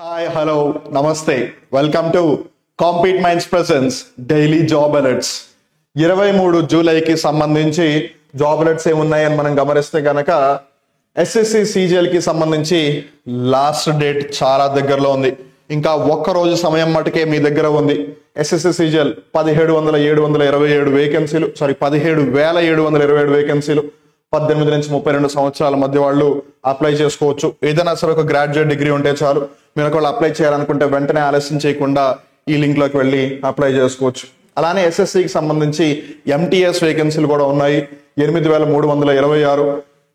Hi hello నమస్తే welcome to compete minds presence daily job alerts 23 జూలైకి సంబంధించి job alerts ఏమున్నాయని మనం గమనిస్తే కనుక ఎస్ఎస్సి సిజిఎల్కి సంబంధించి లాస్ట్ డేట్ చాలా దగ్గరలో ఉంది. ఇంకా ఒక్క రోజు సమయం మటుకే మీ దగ్గర ఉంది. ఎస్ఎస్సి సిజిఎల్ 17,727 వేకెన్సీలు 17,727 వేకెన్సీలు 18 నుంచి 32 సంవత్సరాల మధ్య వాళ్ళు అప్లై చేసుకోవచ్చు. ఏదైనా సరే ఒక గ్రాడ్యుయేట్ డిగ్రీ ఉంటే చాలు. మీరు ఒకవేళ అప్లై చేయాలనుకుంటే వెంటనే ఆలస్యం చేయకుండా ఈ లింక్ లోకి వెళ్ళి అప్లై చేసుకోవచ్చు. అలానే ఎస్ఎస్సికి సంబంధించి ఎంటీఎస్ వేకెన్సీలు కూడా ఉన్నాయి. 8,326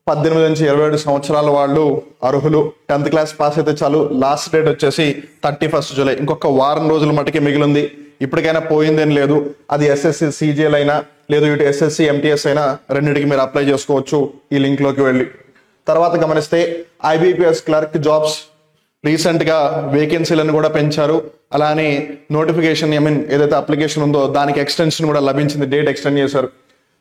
18 నుంచి 27 సంవత్సరాల వాళ్ళు అర్హులు. 10th క్లాస్ పాస్ అయితే చాలు. లాస్ట్ డేట్ వచ్చేసి 31 జూలై. ఇంకొక వారం రోజుల మటుకే మిగిలింది. ఇప్పటికైనా పోయిందేం లేదు. అది ఎస్ఎస్సి సిజిఎల్ అయినా లేదు ఇటు ఎస్ఎస్సి ఎంటీఎస్ అయినా రెండింటికి మీరు అప్లై చేసుకోవచ్చు ఈ లింక్ లోకి వెళ్ళి. తర్వాత గమనిస్తే ఐబీపీఎస్ క్లర్క్ జాబ్స్ రీసెంట్ గా వేకెన్సీలను కూడా పెంచారు. అలానే నోటిఫికేషన్ ఏదైతే అప్లికేషన్ ఉందో దానికి ఎక్స్టెన్షన్ కూడా లభించింది. డేట్ ఎక్స్టెండ్ చేశారు.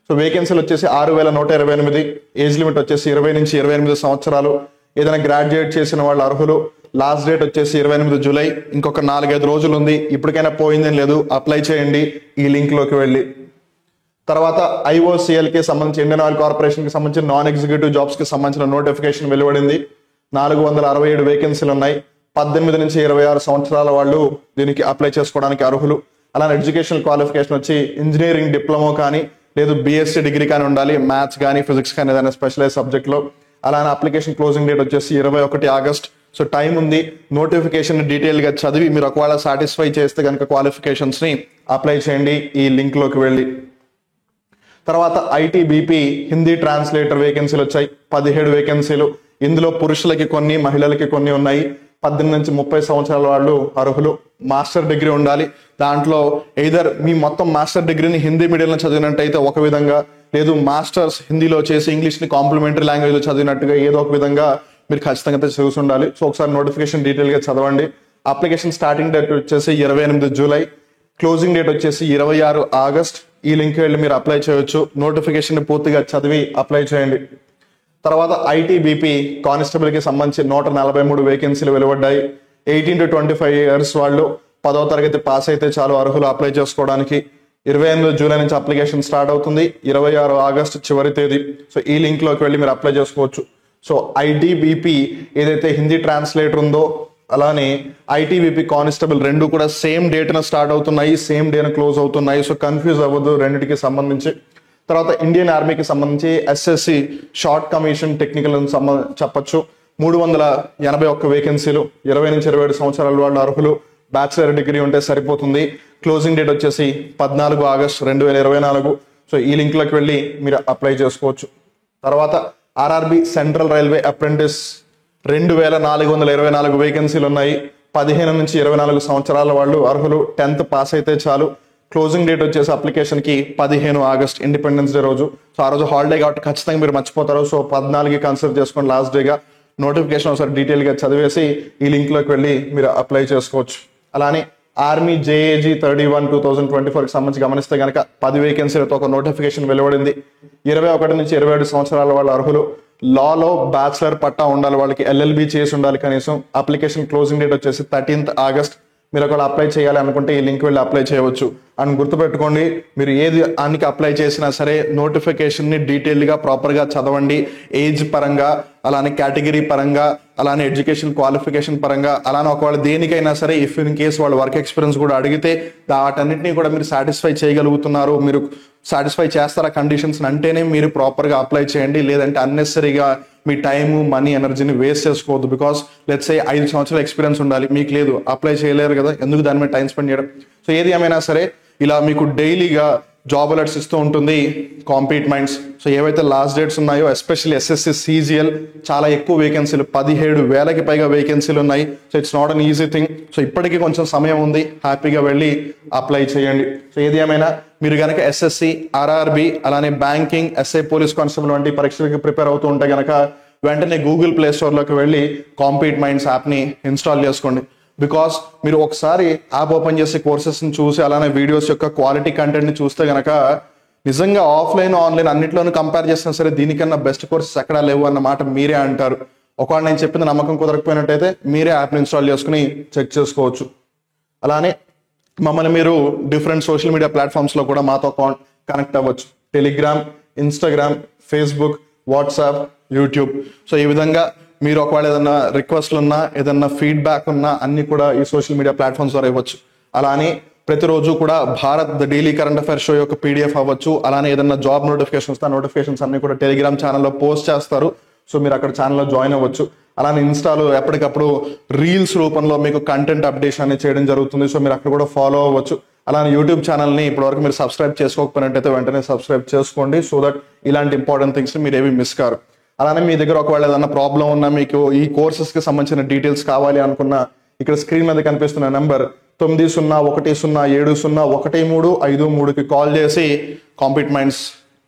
సో వేకెన్సీలు వచ్చేసి 6,128. ఏజ్ లిమిట్ వచ్చేసి 20 నుంచి 28 సంవత్సరాలు. ఏదైనా గ్రాడ్యుయేట్ చేసిన వాళ్ళు అర్హులు. లాస్ట్ డేట్ వచ్చేసి 28 జూలై. ఇంకొక 4-5 రోజులు ఉంది. ఇప్పటికైనా పోయిందేం లేదు. అప్లై చేయండి ఈ లింక్ లోకి వెళ్ళి. తర్వాత ఐఓసిఎల్ కి సంబంధించి ఇండియన్ ఆయిల్ కార్పొరేషన్ కి సంబంధించి నాన్ ఎగ్జిక్యూటివ్ జాబ్స్ కి సంబంధించిన నోటిఫికేషన్ వెలువడింది. 467 వేకెన్సీలు ఉన్నాయి. 18 నుంచి 26 సంవత్సరాల వాళ్ళు దీనికి అప్లై చేసుకోవడానికి అర్హులు. అలానే ఎడ్యుకేషనల్ క్వాలిఫికేషన్ వచ్చి ఇంజనీరింగ్ డిప్లొమా కానీ లేదు బీఎస్సీ డిగ్రీ కానీ ఉండాలి. మ్యాథ్స్ కానీ ఫిజిక్స్ కానీ ఏదైనా స్పెషలైజ్ సబ్జెక్ట్ లో. అలానే అప్లికేషన్ క్లోజింగ్ డేట్ వచ్చేసి 21 ఆగస్ట్. సో టైం ఉంది. నోటిఫికేషన్ డీటెయిల్ గా చదివి మీరు ఒకవేళ సాటిస్ఫై చేస్తే కనుక క్వాలిఫికేషన్స్ ని అప్లై చేయండి ఈ లింక్ లోకి వెళ్ళి. తర్వాత ఐటీబీపీ హిందీ ట్రాన్స్లేటర్ వేకెన్సీలు వచ్చాయి. 17 వేకెన్సీలు. ఇందులో పురుషులకి కొన్ని మహిళలకి కొన్ని ఉన్నాయి. 18 నుంచి 30 సంవత్సరాల వాళ్ళు అర్హులు. మాస్టర్ డిగ్రీ ఉండాలి. దాంట్లో ఎయిదర్ మీ మొత్తం మాస్టర్ డిగ్రీని హిందీ మీడియంలో చదివినట్టయితే ఒక విధంగా, లేదు మాస్టర్స్ హిందీలో చేసి ఇంగ్లీష్ ని కాంప్లిమెంటరీ లాంగ్వేజ్ లో చదివినట్టుగా ఏదో ఒక విధంగా మీరు ఖచ్చితంగా చూసి ఉండాలి. సో ఒకసారి నోటిఫికేషన్ డీటెయిల్ గా చదవండి. అప్లికేషన్ స్టార్టింగ్ డేట్ వచ్చేసి 28 జూలై. క్లోజింగ్ డేట్ వచ్చేసి 26 ఆగస్ట్. ఈ లింక్ వెళ్ళి మీరు అప్లై చేయొచ్చు. నోటిఫికేషన్ పూర్తిగా చదివి అప్లై చేయండి. తర్వాత ఐటీబీపీ కానిస్టేబుల్ కి సంబంధించి 143 వేకెన్సీలు వెలువడ్డాయి. 18 to 25 ఇయర్స్ వాళ్ళు 10వ తరగతి పాస్ అయితే చాలు అర్హులు అప్లై చేసుకోవడానికి. 28 జూలై నుంచి అప్లికేషన్ స్టార్ట్ అవుతుంది. 26 ఆగస్ట్ చివరి తేదీ. సో ఈ లింక్ లోకి వెళ్ళి మీరు అప్లై చేసుకోవచ్చు. సో ఐటీబీపీ ఏదైతే హిందీ ట్రాన్స్లేటర్ ఉందో అలానే ఐటీబీపీ కానిస్టేబుల్ రెండు కూడా సేమ్ డేట్న స్టార్ట్ అవుతున్నాయి, సేమ్ డేన క్లోజ్ అవుతున్నాయి. సో కన్ఫ్యూజ్ అవ్వద్దు రెండింటికి సంబంధించి. తర్వాత ఇండియన్ ఆర్మీకి సంబంధించి ఎస్ఎస్సి షార్ట్ కమిషన్ టెక్నికల్ చెప్పొచ్చు. 381 వేకెన్సీలు. 20 నుంచి 27 సంవత్సరాల వాళ్ళు అర్హులు. బ్యాచిలర్ డిగ్రీ ఉంటే సరిపోతుంది. క్లోజింగ్ డేట్ వచ్చేసి 14 ఆగస్ట్ 2024. సో ఈ లింక్ లోకి వెళ్ళి మీరు అప్లై చేసుకోవచ్చు. తర్వాత ఆర్ఆర్బి సెంట్రల్ రైల్వే అప్రెంటిస్ 2,424 వేకెన్సీలు ఉన్నాయి. 15 నుంచి 24 సంవత్సరాల వాళ్ళు అర్హులు. 10th పాస్ అయితే చాలు. క్లోజింగ్ డేట్ వచ్చేసి అప్లికేషన్ కి 15 ఆగస్ట్ ఇండిపెండెన్స్ డే రోజు. సో ఆ రోజు హాలిడే కాబట్టి ఖచ్చితంగా మీరు మర్చిపోతారు. సో 14కి కన్సిడర్ చేసుకోండి లాస్ట్ డేగా. నోటిఫికేషన్ ఒకసారి డీటెయిల్ గా చదివేసి ఈ లింక్ లోకి వెళ్ళి మీరు అప్లై చేసుకోవచ్చు. అలానే ఆర్మీ జేఏజీ 31 2024 కి సంబంధించి గమనిస్తే కనుక 10 వేకెన్సీలతో ఒక నోటిఫికేషన్ వెలువడింది. 21 నుంచి 27 సంవత్సరాల వాళ్ళు అర్హులు. లాలో బ్యాచిలర్ పట్టా ఉండాలి వాళ్ళకి. ఎల్ఎల్బి చేసి ఉండాలి కనీసం. అప్లికేషన్ క్లోజింగ్ డేట్ వచ్చేసి 13th ఆగస్ట్. మీరు ఒకవేళ అప్లై చేయాలి అనుకుంటే ఈ లింక్ వెళ్ళి అప్లై చేయవచ్చు. అని గుర్తుపెట్టుకోండి, మీరు ఏది అన్నికి అప్లై చేసినా సరే నోటిఫికేషన్ ని డీటెయిల్ గా ప్రాపర్ గా చదవండి. ఏజ్ పరంగా, అలానే కేటగిరీ పరంగా, అలానే ఎడ్యుకేషన్ క్వాలిఫికేషన్ పరంగా, అలానే ఒకవేళ దేనికైనా సరే ఇఫ్ ఇన్ కేసు వాళ్ళు వర్క్ ఎక్స్పీరియన్స్ కూడా అడిగితే వాటన్నిటిని కూడా మీరు సాటిస్ఫై చేయగలుగుతున్నారు, మీరు సాటిస్ఫై చేస్తారా కండిషన్స్ అంటేనే మీరు ప్రాపర్ గా అప్లై చేయండి. లేదంటే అన్నెసరీగా మీ టైము మనీ ఎనర్జీని వేస్ట్ చేసుకోవద్దు. బికాస్ లెట్స్ సే 5 సంవత్సరాల ఎక్స్పీరియన్స్ ఉండాలి, మీకు లేదు, అప్లై చేయలేరు కదా, ఎందుకు దాని మీద టైం స్పెండ్ చేయడం. సో ఏది ఏమైనా సరే ఇలా మీకు డైలీగా జాబ్ అలర్ట్స్ ఇస్తూ ఉంటుంది కాంపీట్ మైండ్స్. సో ఏవైతే లాస్ట్ డేట్స్ ఉన్నాయో ఎస్పెషల్లీ ఎస్ఎస్సి సిజిఎల్ చాలా ఎక్కువ వేకెన్సీలు, 17,000కి పైగా వేకెన్సీలు ఉన్నాయి. So it's not an easy thing. So ఇప్పటికీ కొంచెం సమయం ఉంది, హ్యాపీగా వెళ్ళి అప్లై చేయండి. సో ఏది ఏమైనా మీరు కనుక ఎస్ఎస్సి, ఆర్ఆర్బి, అలానే బ్యాంకింగ్, ఎస్ఐ పోలీస్ కానిస్టేబుల్ వంటి పరీక్షలకి ప్రిపేర్ అవుతూ ఉంటే కనుక వెంటనే గూగుల్ ప్లే స్టోర్లోకి వెళ్ళి కాంపీట్ మైండ్స్ యాప్ని ఇన్స్టాల్ చేసుకోండి. బికాస్ మీరు ఒకసారి యాప్ ఓపెన్ చేసి కోర్సెస్ని చూసి అలానే వీడియోస్ యొక్క క్వాలిటీ కంటెంట్ని చూస్తే కనుక నిజంగా ఆఫ్లైన్ ఆన్లైన్ అన్నిట్లోనూ కంపేర్ చేసినా సరే దీనికన్నా బెస్ట్ కోర్సెస్ ఎక్కడా లేవు అన్న మాట మీరే అంటారు. ఒకవేళ నేను చెప్పింది నమ్మకం కుదరకపోయినట్టయితే మీరే యాప్ని ఇన్స్టాల్ చేసుకుని చెక్ చేసుకోవచ్చు. అలానే మమ్మల్ని మీరు డిఫరెంట్ సోషల్ మీడియా ప్లాట్ఫామ్స్లో కూడా మాతో కనెక్ట్ అవ్వచ్చు. Telegram, Instagram, Facebook, WhatsApp, YouTube. So ఈ విధంగా మీరు ఒకవేళ ఏదైనా రిక్వెస్ట్లు ఉన్నా, ఏదైనా ఫీడ్బ్యాక్ ఉన్నా అన్ని కూడా ఈ సోషల్ మీడియా ప్లాట్ఫామ్స్ ద్వారా ఇవ్వచ్చు. అలానే ప్రతిరోజు కూడా Bharat the daily current affairs show యొక్క పీడిఎఫ్ అవ్వచ్చు. అలానే ఏదైనా జాబ్ నోటిఫికేషన్స్, నోటిఫికేషన్స్ అన్ని కూడా టెలిగ్రామ్ ఛానల్లో పోస్ట్ చేస్తారు. సో మీరు అక్కడ ఛానల్లో జాయిన్ అవ్వచ్చు. అలానే ఇన్స్టాలో ఎప్పటికప్పుడు రీల్స్ రూపంలో మీకు కంటెంట్ అప్డేషన్ అనేది చేయడం జరుగుతుంది. సో మీరు అక్కడ కూడా ఫాలో అవ్వచ్చు. అలానే యూట్యూబ్ ఛానల్ని ఇప్పటివరకు మీరు సబ్స్క్రైబ్ చేసుకోకపోయినట్టయితే వెంటనే సబ్స్క్రైబ్ చేసుకోండి. సో దట్ ఇలాంటి ఇంపార్టెంట్ థింగ్స్ మీరు ఏవి మిస్ కారు. అలానే మీ దగ్గర ఒకవేళ ఏదైనా ప్రాబ్లం ఉన్నా, మీకు ఈ కోర్సెస్కి సంబంధించిన డీటెయిల్స్ కావాలి అనుకున్నా, ఇక్కడ స్క్రీన్ మీద కనిపిస్తున్న నెంబర్ 9010701353 కాల్ చేసి కాంపీట్ మైండ్స్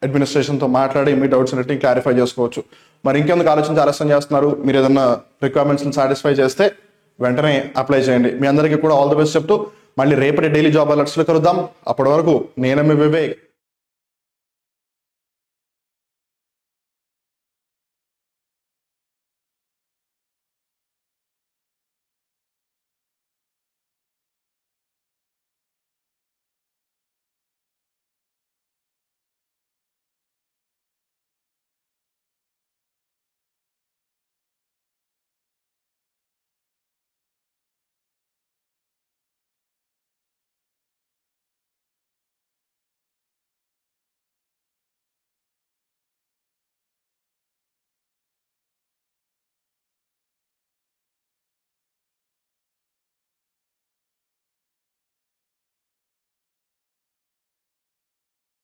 అడ్మినిస్ట్రేషన్తో మాట్లాడి మీ డౌట్స్ అన్నిటిని క్లారిఫై చేసుకోవచ్చు. మరి ఇంకెందుకు ఆలస్యం చేస్తున్నారు? మీరు ఏదైనా రిక్వైర్మెంట్స్ని సాటిస్ఫై చేస్తే వెంటనే అప్లై చేయండి. మీ అందరికీ కూడా ఆల్ ది బెస్ట్ చెప్తూ మళ్ళీ రేపటి డైలీ జాబ్ అలర్ట్స్లో కలుద్దాం. అప్పటి వరకు నేను మీ వివేక్.